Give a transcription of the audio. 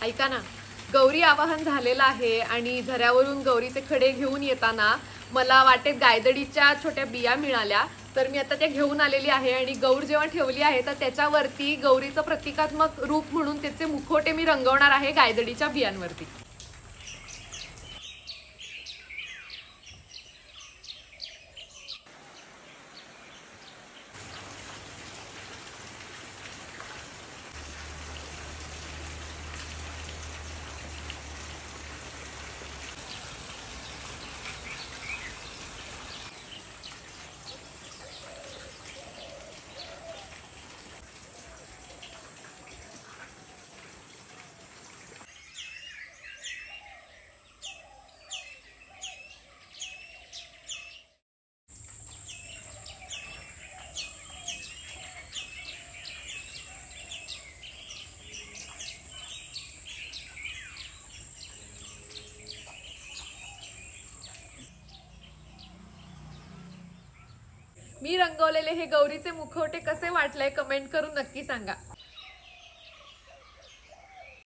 ऐका ना, गौरी आवाहन झालेलं आहे आणि झऱ्यावरून गौरीचे खडे घेऊन येताना मला वाटेत गायदडीच्या छोट्या बिया मिळाल्या, तर मी आता त्या घेऊन आलेली आहे आणि गौर जेव्हा ठेवली आहे तर त्याच्यावरती गौरीचं प्रतिकात्मक रूप म्हणून त्याचे मुखवटे मी रंगवणार आहे गायदडीच्या बियांवरती. मी रंगवलेले हे गौरीचे मुखवटे कसे वाटले कमेंट करून नक्की सांगा.